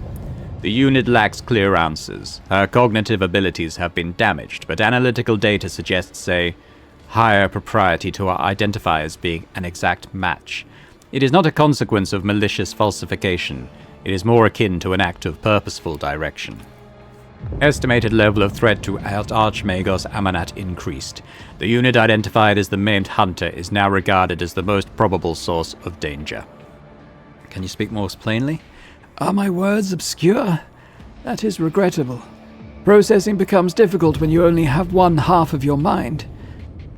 The unit lacks clear answers. Her cognitive abilities have been damaged, but analytical data suggests a higher propriety to our identifiers being an exact match. It is not a consequence of malicious falsification. It is more akin to an act of purposeful direction. Estimated level of threat to Archmagos Amanat increased. The unit identified as the maimed hunter is now regarded as the most probable source of danger. Can you speak more plainly? Are my words obscure? That is regrettable. Processing becomes difficult when you only have one half of your mind.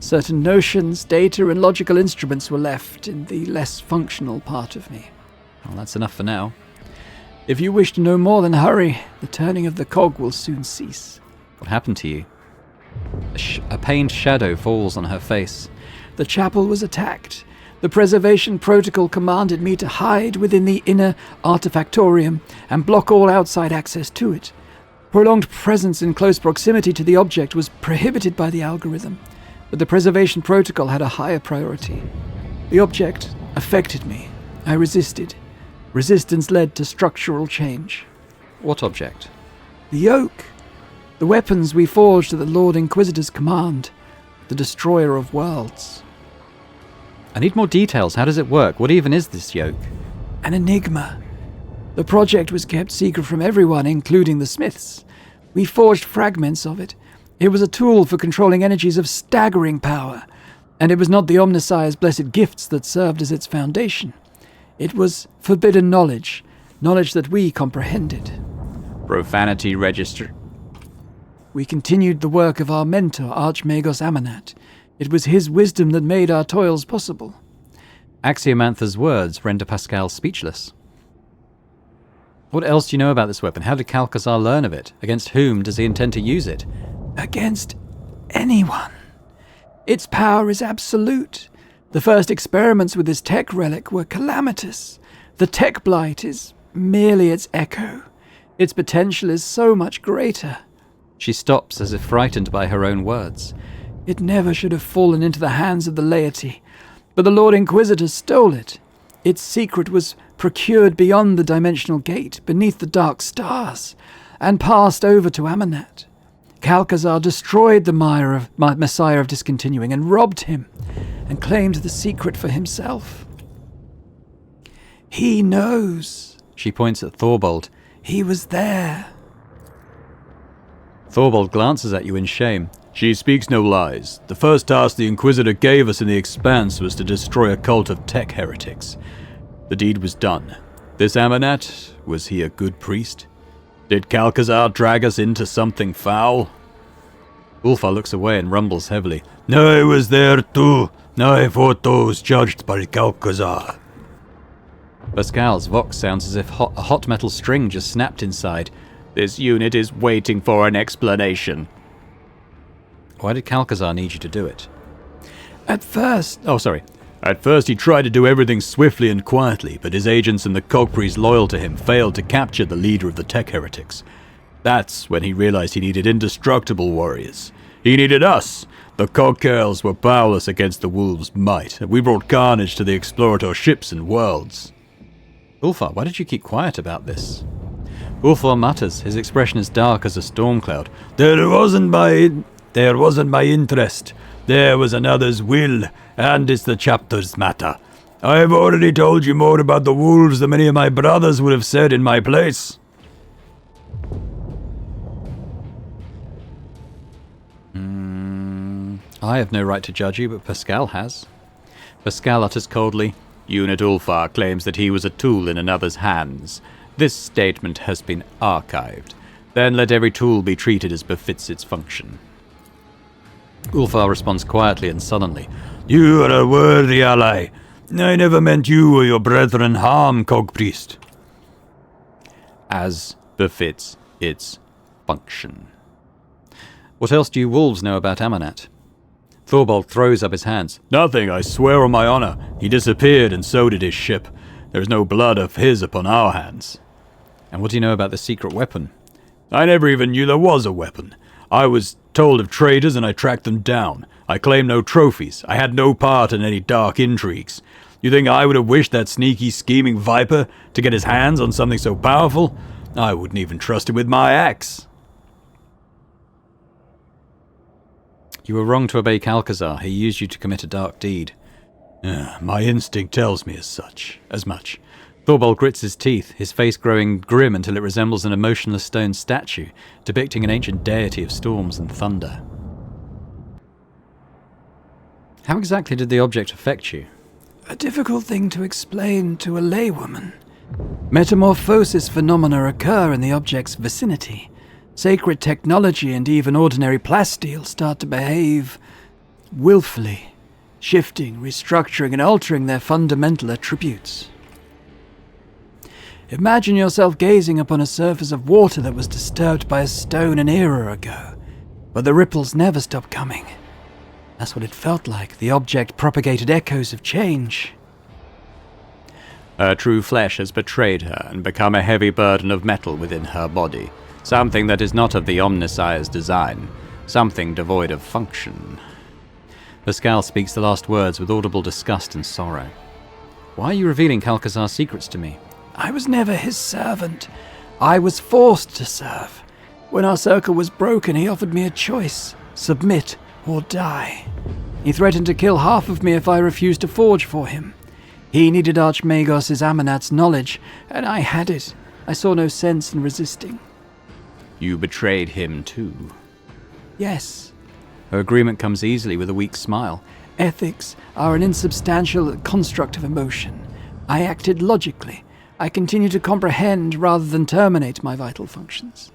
Certain notions, data, and logical instruments were left in the less functional part of me. Well, that's enough for now. If you wish to know more, then hurry. The turning of the cog will soon cease. What happened to you? A pained shadow falls on her face. The chapel was attacked. The preservation protocol commanded me to hide within the inner artifactorium and block all outside access to it. Prolonged presence in close proximity to the object was prohibited by the algorithm, but the preservation protocol had a higher priority. The object affected me. I resisted. Resistance led to structural change. What object? The yoke. The weapons we forged at the Lord Inquisitor's command. The destroyer of worlds. I need more details. How does it work? What even is this yoke? An enigma. The project was kept secret from everyone, including the Smiths. We forged fragments of it. It was a tool for controlling energies of staggering power, and it was not the Omnissiah's blessed gifts that served as its foundation. It was forbidden knowledge, knowledge that we comprehended. Profanity register. We continued the work of our mentor, Archmagos Amanat. It was his wisdom that made our toils possible. Axiomantha's words render Pascal speechless. What else do you know about this weapon? How did Calcazar learn of it? Against whom does he intend to use it? Against anyone. Its power is absolute. The first experiments with this tech relic were calamitous. The tech blight is merely its echo. Its potential is so much greater. She stops as if frightened by her own words. It never should have fallen into the hands of the laity, but the Lord Inquisitor stole it. Its secret was procured beyond the dimensional gate, beneath the dark stars, and passed over to Amanat. Calcazar destroyed the Messiah of Discontinuing and robbed him, and claimed the secret for himself. He knows. She points at Thorbold. He was there. Thorbold glances at you in shame. She speaks no lies. The first task the Inquisitor gave us in the Expanse was to destroy a cult of tech heretics. The deed was done. This Amanat, was he a good priest? Did Calcazar drag us into something foul? Ulfar looks away and rumbles heavily. I was there too. I fought those judged by Calcazar. Pascal's vox sounds as if a hot metal string just snapped inside. This unit is waiting for an explanation. Why did Calcazar need you to do it? At first, Oh, sorry. At first he tried to do everything swiftly and quietly, but his agents and the cogpriests loyal to him failed to capture the leader of the tech heretics. That's when he realized he needed indestructible warriors. He needed us! The cog-girls were powerless against the wolves' might, and we brought carnage to the explorator ships and worlds. Ulfar, why did you keep quiet about this? Ulfar mutters, his expression as dark as a storm cloud. There wasn't my interest. There was another's will, and it's the chapter's matter. I've already told you more about the wolves than many of my brothers would have said in my place. I have no right to judge you, but Pascal has. Pascal utters coldly, Unit Ulfar claims that he was a tool in another's hands. This statement has been archived. Then let every tool be treated as befits its function. Ulfar responds quietly and sullenly. You are a worthy ally. I never meant you or your brethren harm, Cogpriest. As befits its function. What else do you wolves know about Amonat? Thorbold throws up his hands. Nothing, I swear on my honor. He disappeared, and so did his ship. There is no blood of his upon our hands. And what do you know about the secret weapon? I never even knew there was a weapon. I was told of traitors, and I tracked them down. I claimed no trophies. I had no part in any dark intrigues. You think I would have wished that sneaky, scheming viper to get his hands on something so powerful? I wouldn't even trust him with my axe. You were wrong to obey Calcazar. He used you to commit a dark deed. My instinct tells me as much. Thorbold grits his teeth, his face growing grim until it resembles an emotionless stone statue, depicting an ancient deity of storms and thunder. How exactly did the object affect you? A difficult thing to explain to a laywoman. Metamorphosis phenomena occur in the object's vicinity. Sacred technology and even ordinary plasteel start to behave willfully, shifting, restructuring, and altering their fundamental attributes. Imagine yourself gazing upon a surface of water that was disturbed by a stone an era ago, but the ripples never stop coming. That's what it felt like. The object propagated echoes of change. Her true flesh has betrayed her and become a heavy burden of metal within her body. Something that is not of the Omnissiah's design. Something devoid of function. Pascal speaks the last words with audible disgust and sorrow. Why are you revealing Calcazar's secrets to me? I was never his servant. I was forced to serve. When our circle was broken, he offered me a choice. Submit or die. He threatened to kill half of me if I refused to forge for him. He needed Archmagos' Amonat's knowledge, and I had it. I saw no sense in resisting. You betrayed him too. Yes. Her agreement comes easily with a weak smile. Ethics are an insubstantial construct of emotion. I acted logically. I continue to comprehend rather than terminate my vital functions.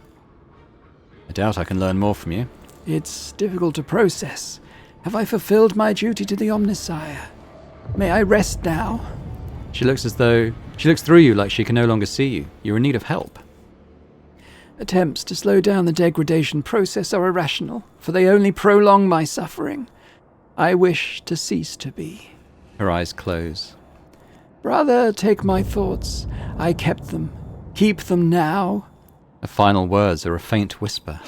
I doubt I can learn more from you. It's difficult to process. Have I fulfilled my duty to the Omnissiah? May I rest now? She looks through you like she can no longer see you. You're in need of help. Attempts to slow down the degradation process are irrational, for they only prolong my suffering. I wish to cease to be. Her eyes close. Brother, take my thoughts. I kept them. Keep them now. The final words are a faint whisper.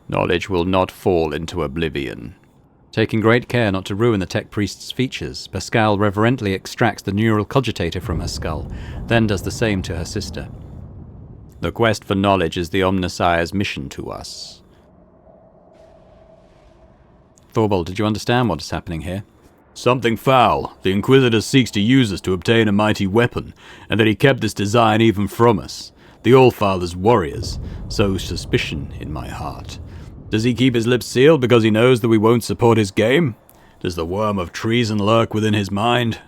Knowledge will not fall into oblivion. Taking great care not to ruin the tech priest's features, Pascal reverently extracts the neural cogitator from her skull, then does the same to her sister. The quest for knowledge is the Omnissiah's mission to us. Thorbold, did you understand what is happening here? Something foul. The Inquisitor seeks to use us to obtain a mighty weapon, and that he kept this design even from us. The Allfather's warriors. So suspicion in my heart. Does he keep his lips sealed because he knows that we won't support his game? Does the worm of treason lurk within his mind?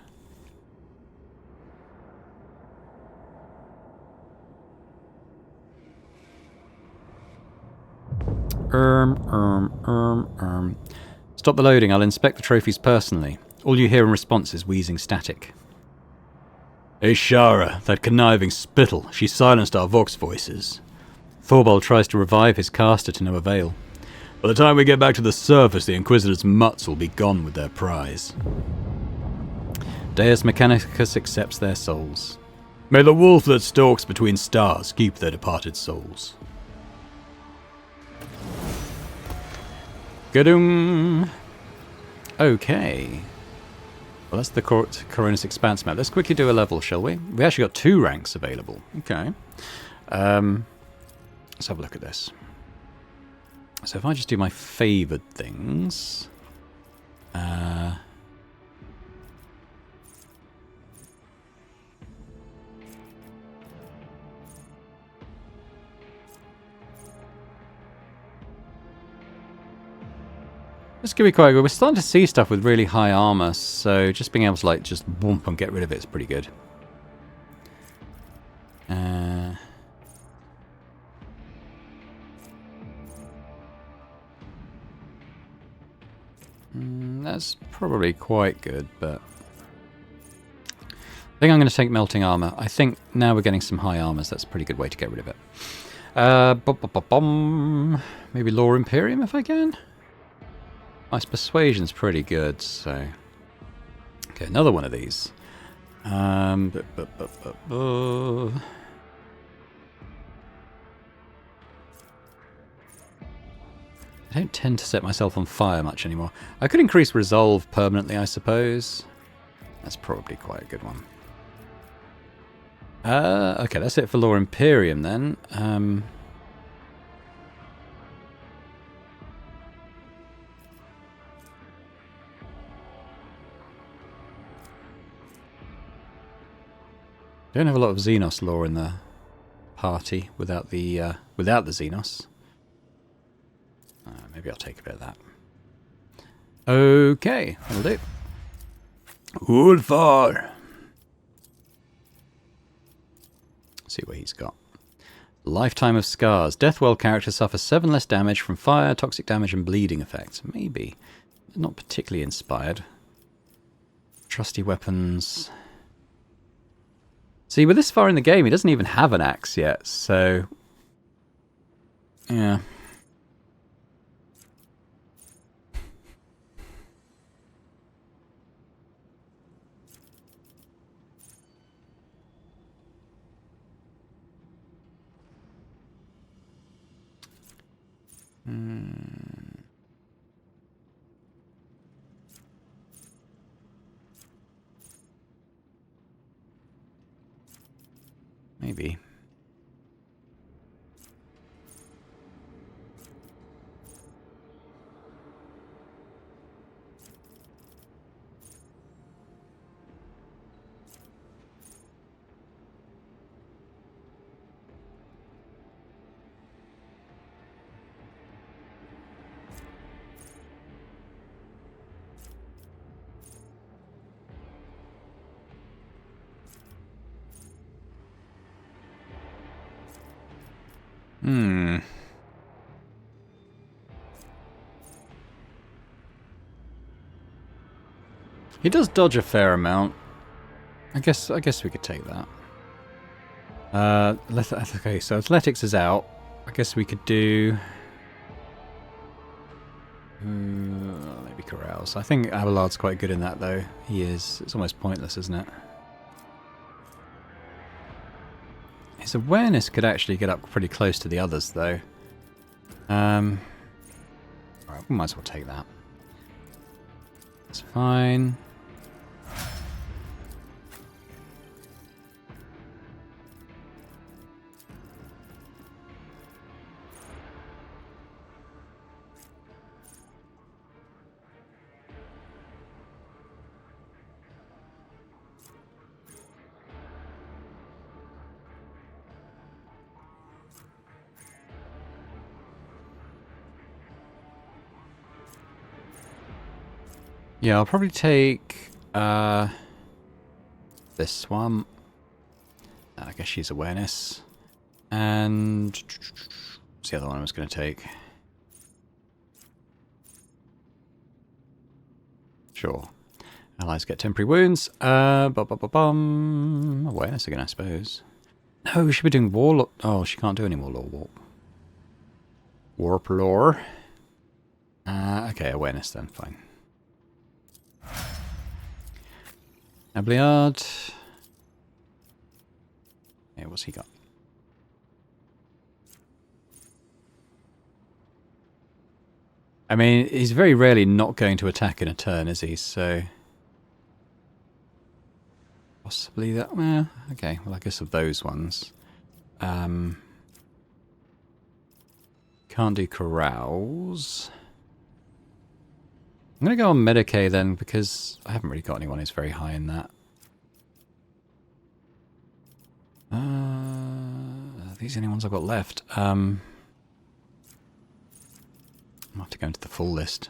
Stop the loading, I'll inspect the trophies personally. All you hear in response is wheezing static. Ishara, that conniving spittle, she silenced our vox voices. Thorbold tries to revive his caster to no avail. By the time we get back to the surface, the Inquisitor's mutts will be gone with their prize. Deus Mechanicus accepts their souls. May the wolf that stalks between stars keep their departed souls. Gadum. Okay. Well, that's the Coronis Expanse map. Let's quickly do a level, shall we? We actually got 2 ranks available. Okay. Let's have a look at this. So if I just do my favoured things... This could be quite good. We're starting to see stuff with really high armor, so just being able to like just boom and get rid of it is pretty good. That's probably quite good, but I think I'm going to take melting armor. I think now we're getting some high armors. That's a pretty good way to get rid of it. Maybe Law Imperium if I can. My persuasion's pretty good, so... Okay, another one of these. I don't tend to set myself on fire much anymore. I could increase resolve permanently, I suppose. That's probably quite a good one. Okay, that's it for Law Imperium then. Don't have a lot of Xenos lore in the party without the Xenos. Maybe I'll take a bit of that. Okay, that'll do. Ulfar! See what he's got. Lifetime of Scars. Deathwell characters suffer 7 less damage from fire, toxic damage, and bleeding effects. Maybe. Not particularly inspired. Trusty weapons. See, we're this far in the game, he doesn't even have an axe yet, so... Yeah. Maybe. He does dodge a fair amount. I guess we could take that. Okay, so athletics is out. I guess we could do maybe carouse. I think Abelard's quite good in that though. He is. It's almost pointless, isn't it? His awareness could actually get up pretty close to the others though. Alright, we might as well take that. That's fine. Yeah, I'll probably take this one. I guess she's awareness. And what's the other one I was going to take? Sure. Allies get temporary wounds. Awareness again, I suppose. No, we should be doing warlock. Oh, she can't do any more lore warp. Warp lore. Okay, awareness then, fine. Abliard. Yeah, what's he got? I mean, he's very rarely not going to attack in a turn, is he? So... possibly that... well, okay, well I guess of those ones. Can't do carouse. I'm going to go on Medicaid then, because I haven't really got anyone who's very high in that. Are these any ones I've got left? I'll have to go into the full list.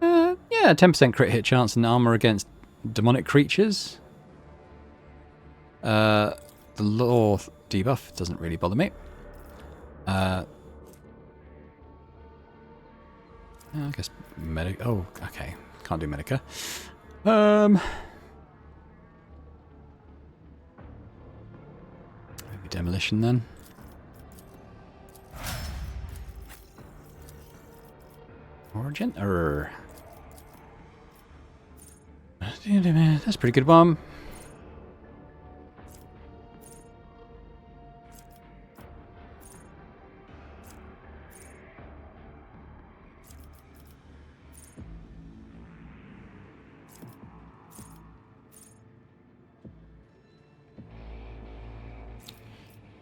Yeah, 10% crit hit chance and armor against demonic creatures. The law debuff doesn't really bother me. I guess medic. Oh, okay. Can't do medica. Maybe demolition then. Origin? That's a pretty good one.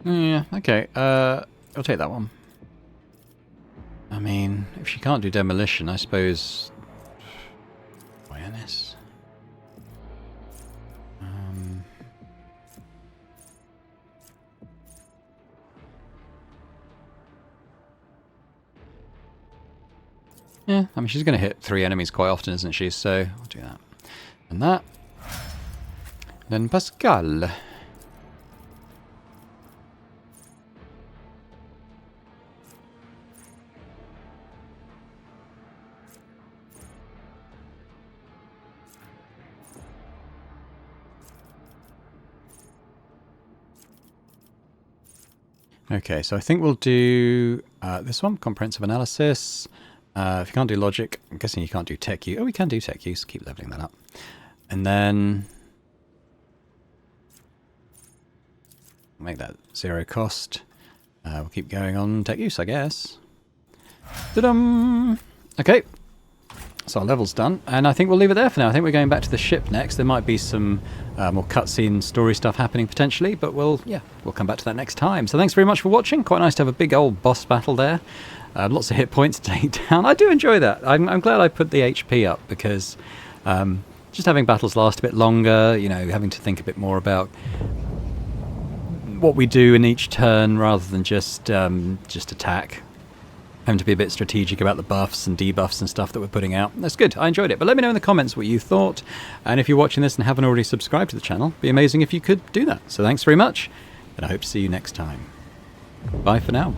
Yeah, okay. I'll take that one. I mean, if she can't do demolition, I suppose... awareness? Yeah, I mean, she's going to hit 3 enemies quite often, isn't she? So, I'll do that. And that. Then Pascal. Okay, so I think we'll do this one, comprehensive analysis. If you can't do logic, I'm guessing you can't do tech use. Oh, we can do tech use. Keep leveling that up. And then make that 0 cost. We'll keep going on tech use, I guess. Ta-dum! Okay, so our level's done, and I think we'll leave it there for now. I think we're going back to the ship next. There might be some more cutscene story stuff happening potentially, but we'll come back to that next time. So thanks very much for watching. Quite nice to have a big old boss battle there. Lots of hit points to take down. I do enjoy that. I'm glad I put the HP up, because just having battles last a bit longer, you know, having to think a bit more about what we do in each turn rather than just attack. Having to be a bit strategic about the buffs and debuffs and stuff that we're putting out. That's good. I enjoyed it. But let me know in the comments what you thought. And if you're watching this and haven't already subscribed to the channel, it'd be amazing if you could do that. So thanks very much, and I hope to see you next time. Bye for now.